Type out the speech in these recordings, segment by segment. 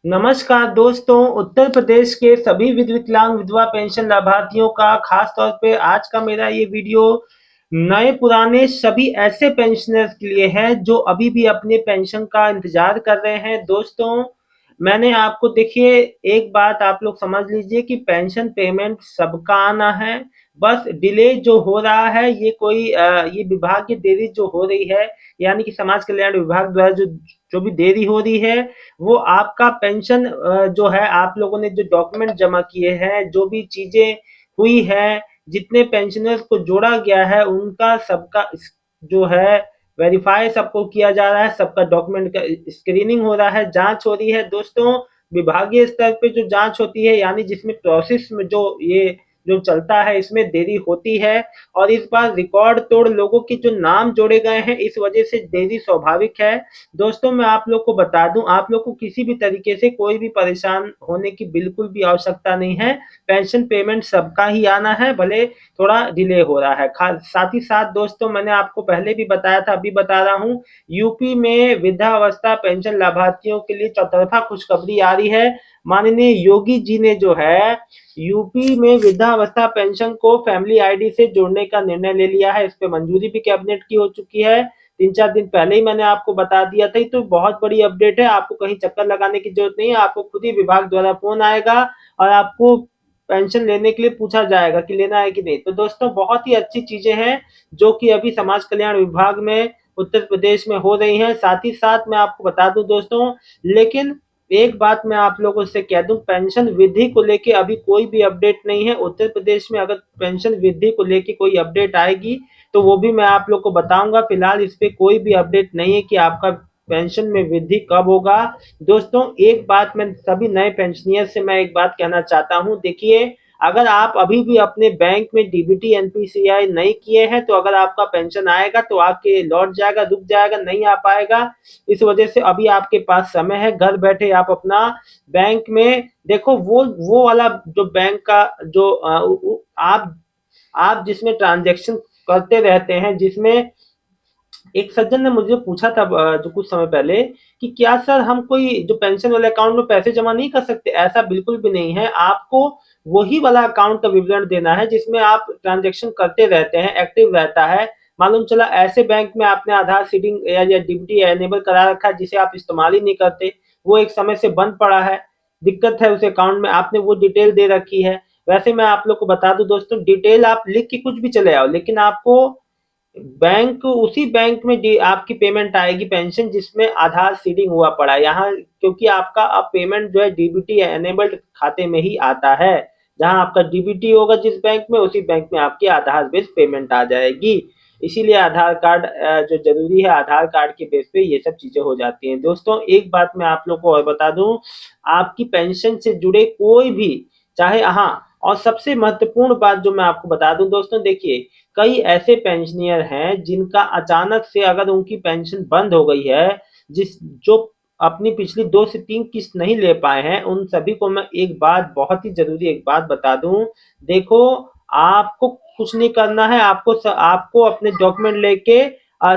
नमस्कार दोस्तों, उत्तर प्रदेश के सभी विकलांग विधवा पेंशन लाभार्थियों का खास तौर पे आज का मेरा ये वीडियो नए पुराने सभी ऐसे पेंशनर्स के लिए है जो अभी भी अपने पेंशन का इंतजार कर रहे हैं। दोस्तों, मैंने आपको देखिए एक बात आप लोग समझ लीजिए कि पेंशन पेमेंट सबका आना है, बस डिले जो हो रहा है ये कोई ये विभागीय देरी जो हो रही है, यानी कि समाज कल्याण विभाग द्वारा जो जो भी देरी हो रही है वो आपका पेंशन जो है आप लोगों ने जो डॉक्यूमेंट जमा किए हैं, जो भी चीजें हुई है, जितने पेंशनर्स को जोड़ा गया है उनका सबका जो है वेरीफाई सबको किया जा रहा है, सबका डॉक्यूमेंट का स्क्रीनिंग हो रहा है, जांच हो रही है। दोस्तों, विभागीय स्तर पे जो जांच होती है यानी जिसमें प्रोसेस में जो ये जो चलता है इसमें देरी होती है और इस बार रिकॉर्ड तोड़ लोगों के जो नाम जोड़े गए हैं इस वजह से देरी स्वाभाविक है। दोस्तों, मैं आप लोग को बता दूं, आप लोग को किसी भी तरीके से कोई भी परेशान होने की बिल्कुल भी आवश्यकता नहीं है। पेंशन पेमेंट सबका ही आना है, भले थोड़ा डिले हो रहा है। साथ ही साथ दोस्तों, मैंने आपको पहले भी बताया था, अभी बता रहा हूँ, यूपी में वृद्धावस्था पेंशन लाभार्थियों के लिए चौतरफा खुशखबरी आ रही है। माननीय योगी जी ने जो है यूपी में वृद्धावस्था पेंशन को फैमिली आईडी से जोड़ने का निर्णय ले लिया है। इस पे मंजूरी भी कैबिनेट की हो चुकी है। 3-4 दिन पहले ही मैंने आपको बता दिया था। ये तो बहुत बड़ी अपडेट है, आपको कहीं चक्कर लगाने की जरूरत नहीं है। आपको खुद ही विभाग द्वारा फोन आएगा और आपको पेंशन लेने के लिए पूछा जाएगा कि लेना है कि नहीं। तो दोस्तों, बहुत ही अच्छी चीजें हैं जो कि अभी समाज कल्याण विभाग में उत्तर प्रदेश में हो रही हैं। साथ ही साथ मैं आपको बता दूं दोस्तों, लेकिन एक बात मैं आप लोगों से कह दूं, पेंशन वृद्धि को लेके अभी कोई भी अपडेट नहीं है। उत्तर प्रदेश में अगर पेंशन वृद्धि को लेके कोई अपडेट आएगी तो वो भी मैं आप लोग को बताऊंगा। फिलहाल इस पे कोई भी अपडेट नहीं है कि आपका पेंशन में वृद्धि कब होगा। दोस्तों, एक बात मैं सभी नए पेंशनियर से मैं एक बात कहना चाहता हूं, देखिए, अगर आप अभी भी अपने बैंक में डीबीटी एनपीसीआई नहीं किए हैं तो अगर आपका पेंशन आएगा तो आपके लौट जाएगा, रुक जाएगा, नहीं आ पाएगा। इस वजह से अभी आपके पास समय है, घर बैठे आप अपना बैंक में देखो वो वाला जो बैंक का जो आप जिसमें ट्रांजैक्शन करते रहते हैं, जिसमें एक सज्जन ने मुझे पूछा था जो कुछ समय पहले कि क्या सर हम कोई जो पेंशन वाले अकाउंट में पैसे जमा नहीं कर सकते? ऐसा बिल्कुल भी नहीं है। आपको वही वाला अकाउंट का विवरण देना है जिसमें आप ट्रांजैक्शन करते रहते हैं, एक्टिव रहता है। मालूम चला ऐसे बैंक में आपने आधार सीडिंग या डीबीटी एनेबल करा रखा है जिसे आप इस्तेमाल ही नहीं करते, वो एक समय से बंद पड़ा है, दिक्कत है उस अकाउंट में, आपने वो डिटेल दे रखी है। वैसे मैं आप लोग को बता दूं दोस्तों, डिटेल आप लिख के कुछ भी चले आओ, लेकिन आपको बैंक उसी बैंक में आपकी पेमेंट आएगी पेंशन जिसमें आधार सीडिंग हुआ पड़ा है यहाँ, क्योंकि आपका अब पेमेंट जो है डीबीटी एनेबल्ड खाते में ही आता है। जहां आपका डीबीटी होगा जिस बैंक में, उसी बैंक में आपकी आधार बेस्ड पेमेंट आ जाएगी। इसीलिए आधार कार्ड जो जरूरी है, आधार कार्ड के बेस पे ये सब चीजें हो जाती हैं। दोस्तों, एक बात मैं आप लोग को और बता दूं, आपकी पेंशन से जुड़े कोई भी, चाहे, हाँ, और सबसे महत्वपूर्ण बात जो मैं आपको बता दूं दोस्तों, देखिए, कई ऐसे पेंशनियर हैं जिनका अचानक से अगर उनकी पेंशन बंद हो गई है, जिस जो अपनी पिछली 2 से 3 किस्त नहीं ले पाए हैं, उन सभी को मैं एक बात, बहुत ही जरूरी एक बात बता दूं, देखो, आपको कुछ नहीं करना है। आपको अपने डॉक्यूमेंट लेके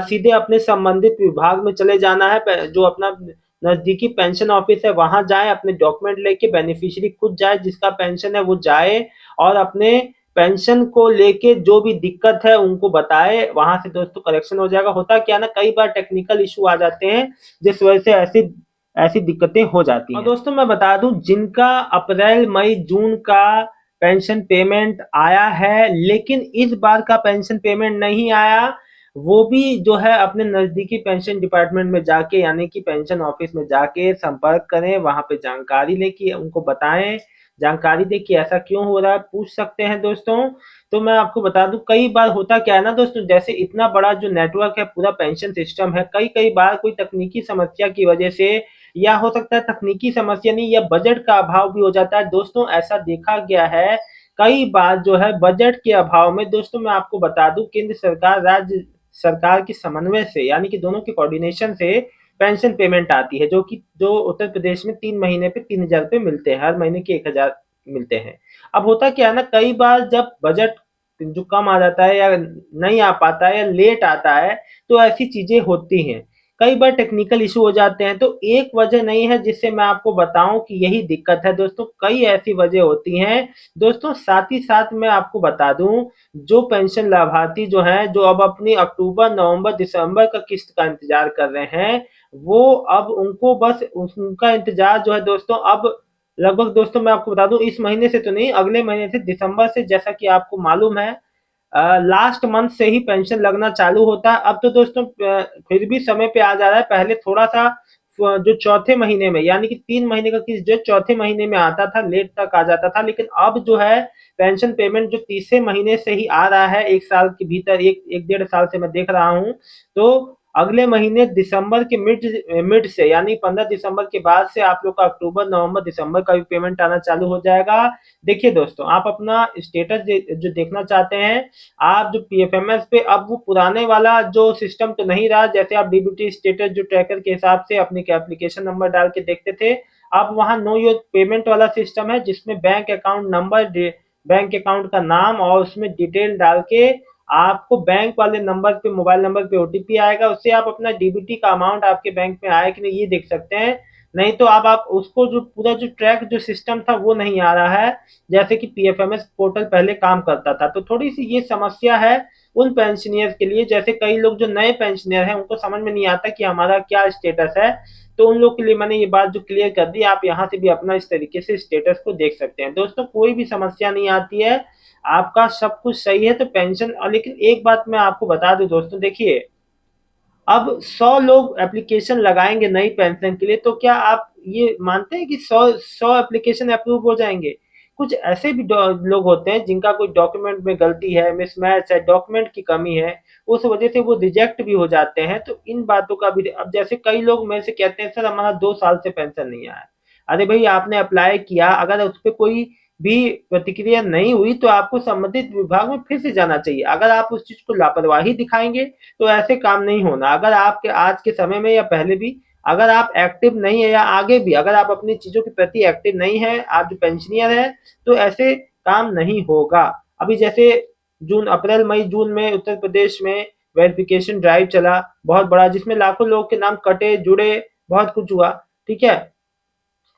सीधे अपने संबंधित विभाग में चले जाना है, जो अपना नजदीकी पेंशन ऑफिस है वहां जाए, अपने डॉक्यूमेंट लेके, बेनिफिशियरी खुद जाए, जिसका पेंशन है वो जाए और अपने पेंशन को लेके जो भी दिक्कत है उनको बताए, वहां से दोस्तों करेक्शन हो जाएगा। होता क्या ना, कई बार टेक्निकल इशू आ जाते हैं जिस वजह से ऐसी ऐसी दिक्कतें हो जाती हैं। और दोस्तों, मैं बता दूं, जिनका अप्रैल मई जून का पेंशन पेमेंट आया है लेकिन इस बार का पेंशन पेमेंट नहीं आया, वो भी जो है अपने नजदीकी पेंशन डिपार्टमेंट में जाके, यानी कि पेंशन ऑफिस में जाके संपर्क करें, वहां पे जानकारी लेके उनको बताएं, जानकारी दे कि ऐसा क्यों हो रहा है, पूछ सकते हैं दोस्तों। तो मैं आपको बता दूं, कई बार होता क्या है ना दोस्तों, जैसे इतना बड़ा जो नेटवर्क है, पूरा पेंशन सिस्टम है, कई कई बार कोई तकनीकी समस्या की वजह से, या हो सकता है तकनीकी समस्या नहीं, या बजट का अभाव भी हो जाता है दोस्तों, ऐसा देखा गया है कई बार जो है बजट के अभाव में। दोस्तों, मैं आपको बता दूं, केंद्र सरकार राज्य सरकार के समन्वय से, यानी कि दोनों के कोऑर्डिनेशन से पेंशन पेमेंट आती है, जो उत्तर प्रदेश में 3 महीने पे 3,000 रुपये मिलते हैं, हर महीने के 1,000 मिलते हैं। अब होता क्या है ना, कई बार जब बजट जो कम आ जाता है या नहीं आ पाता है या लेट आता है, तो ऐसी चीजें होती हैं। कई बार टेक्निकल इशू हो जाते हैं। तो एक वजह नहीं है जिससे मैं आपको बताऊं कि यही दिक्कत है दोस्तों, कई ऐसी वजह होती हैं दोस्तों। साथ ही साथ मैं आपको बता दूं, जो पेंशन लाभार्थी जो हैं, जो अब अपनी अक्टूबर नवंबर दिसंबर का किस्त का इंतजार कर रहे हैं, वो अब उनको बस उनका इंतजार जो है दोस्तों, अब लगभग दोस्तों मैं आपको बता दूं, इस महीने से तो नहीं, अगले महीने से दिसंबर से, जैसा कि आपको मालूम है लास्ट मंथ से ही पेंशन लगना चालू होता है। अब तो दोस्तों फिर भी समय पे आ जा रहा है। पहले थोड़ा सा जो चौथे महीने में, यानी कि 3 महीने का किस्त जो चौथे महीने में आता था, लेट तक आ जाता था, लेकिन अब जो है पेंशन पेमेंट जो तीसरे महीने से ही आ रहा है, 1 साल के भीतर, एक 1.5 साल से मैं देख रहा हूँ। तो अगले महीने दिसंबर के मिड मिड से, यानी 15 दिसंबर के बाद से आप लोग का अक्टूबर नवंबर दिसंबर का भी पेमेंट आना चालू हो जाएगा। देखिए दोस्तों, आप अपना स्टेटस जो देखना चाहते हैं, आप जो पीएफएमएस पे, अब वो पुराने वाला जो सिस्टम तो नहीं रहा, जैसे आप डीबीटी स्टेटस जो ट्रैकर के हिसाब से अपने एप्लीकेशन नंबर डाल के देखते थे। अब वहां नो योर पेमेंट वाला सिस्टम है, जिसमें bank account number, bank account का नाम और उसमें डिटेल डाल के आपको बैंक वाले नंबर पे, मोबाइल नंबर पे ओटीपी आएगा। उससे आप अपना डीबीटी का अमाउंट आपके बैंक में आया कि नहीं ये देख सकते हैं। नहीं तो अब आप उसको जो पूरा जो ट्रैक जो सिस्टम था वो नहीं आ रहा है, जैसे कि पीएफएमएस पोर्टल पहले काम करता था। तो थोड़ी सी ये समस्या है उन पेंशनियर के लिए, जैसे कई लोग जो नए पेंशनियर हैं उनको समझ में नहीं आता कि हमारा क्या स्टेटस है। तो उन लोग के लिए मैंने ये बात जो क्लियर कर दी, आप यहाँ से भी अपना इस तरीके से स्टेटस को देख सकते हैं दोस्तों। कोई भी समस्या नहीं आती है, आपका सब कुछ सही है तो पेंशन। लेकिन एक बात मैं आपको बता दूं दोस्तों, देखिए अब 100 लोग एप्लीकेशन लगाएंगे नई पेंशन के लिए, तो क्या आप ये मानते हैं कि 100 एप्लीकेशन अप्रूव हो जाएंगे? कुछ ऐसे भी लोग होते हैं जिनका कोई डॉक्यूमेंट में गलती है, मिसमैच है, डॉक्यूमेंट की कमी है, उस वजह से वो रिजेक्ट भी हो जाते हैं। तो इन बातों का भी, अब जैसे कई लोग मेरे से कहते हैं सर हमारा 2 साल से पेंशन नहीं आया। अरे भाई, आपने अप्लाई किया, अगर उस पर कोई भी प्रतिक्रिया नहीं हुई तो आपको संबंधित विभाग में फिर से जाना चाहिए। अगर आप उस चीज को लापरवाही दिखाएंगे तो ऐसे काम नहीं होना। अगर आपके आज के समय में या पहले भी अगर आप एक्टिव नहीं है, या आगे भी अगर आप अपनी चीजों के प्रति एक्टिव नहीं है, आप जो पेंशनियर है, तो ऐसे काम नहीं होगा। अभी जैसे जून, अप्रैल, मई, जून में उत्तर प्रदेश में वेरिफिकेशन ड्राइव चला बहुत बड़ा, जिसमें लाखों लोग के नाम कटे, जुड़े, बहुत कुछ हुआ। ठीक है।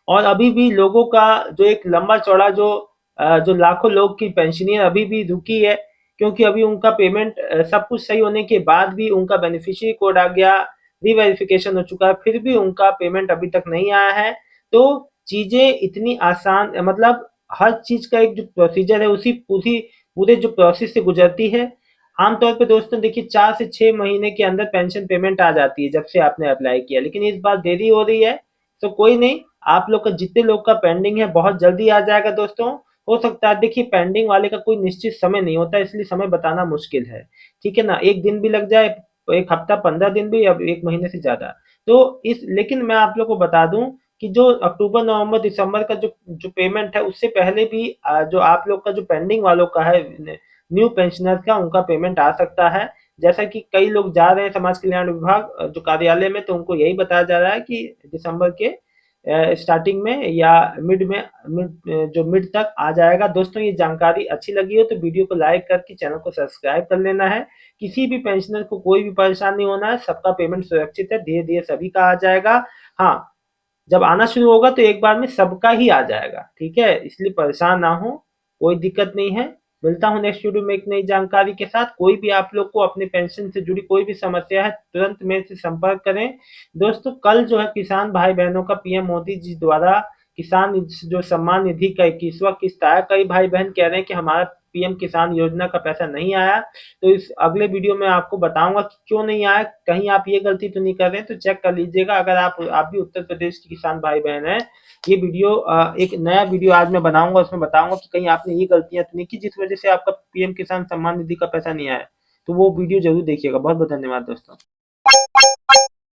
और अभी भी लोगों का जो एक लंबा चौड़ा जो लाखों लोग की पेंशनियर अभी भी रुकी है, क्योंकि अभी उनका पेमेंट सब कुछ सही होने के बाद भी उनका बेनिफिशियरी कोड आ गया, रीवेरिफिकेशन हो चुका है, फिर भी उनका पेमेंट अभी तक नहीं आया है। तो चीजें इतनी आसान, मतलब हर चीज का एक जो प्रोसीजर है उसी पूरी पूरे जो प्रोसेस से गुजरती है। आमतौर पे दोस्तों देखिए 4 से 6 महीने के अंदर पेंशन पेमेंट आ जाती है जब से आपने अप्लाई किया, लेकिन इस बार देरी हो रही है। तो कोई नहीं, आप लोग का जितने लोग का पेंडिंग है बहुत जल्दी आ जाएगा दोस्तों। हो सकता है, देखिए पेंडिंग वाले का कोई निश्चित समय नहीं होता, इसलिए समय बताना मुश्किल है। ठीक है ना, एक दिन भी लग जाए, एक हफ्ता, 15 दिन भी, या एक महीने से ज्यादा। तो इस लेकिन मैं आप लोग को बता दूं कि जो अक्टूबर नवंबर दिसंबर का जो जो पेमेंट है, उससे पहले भी जो आप लोग का जो पेंडिंग वालों का है, न्यू पेंशनर का, उनका पेमेंट आ सकता है। जैसा कि कई लोग जा रहे हैं समाज कल्याण विभाग जो कार्यालय में, तो उनको यही बताया जा रहा है कि दिसंबर के स्टार्टिंग में या जो मिड तक आ जाएगा। दोस्तों ये जानकारी अच्छी लगी हो तो वीडियो को लाइक करके चैनल को सब्सक्राइब कर लेना है। किसी भी पेंशनर को कोई भी परेशानी नहीं होना है, सबका पेमेंट सुरक्षित है, धीरे धीरे सभी का आ जाएगा। हाँ, जब आना शुरू होगा तो एक बार में सबका ही आ जाएगा। ठीक है, इसलिए परेशान ना हो, कोई दिक्कत नहीं है। मिलता हूँ नेक्स्ट वीडियो में एक नई जानकारी के साथ। कोई भी आप लोग को अपने पेंशन से जुड़ी कोई भी समस्या है, तुरंत मेरे से संपर्क करें। दोस्तों कल जो है किसान भाई बहनों का पीएम मोदी जी द्वारा किसान जो सम्मान निधि का 21वां किस्त आया। कई भाई बहन कह रहे हैं कि हमारा पीएम किसान योजना का पैसा नहीं आया, तो इस अगले वीडियो में आपको बताऊंगा कि क्यों नहीं आया, कहीं आप ये गलती तो नहीं कर रहे हैं, तो चेक कर लीजिएगा। अगर आप भी उत्तर प्रदेश के किसान भाई बहन हैं, ये वीडियो एक नया वीडियो आज मैं बनाऊंगा, उसमें बताऊंगा कि कहीं आपने ये गलतियां तो नहीं की जिस वजह से आपका पीएम किसान सम्मान निधि का पैसा नहीं आया। तो वो वीडियो जरूर देखिएगा। बहुत बहुत धन्यवाद दोस्तों।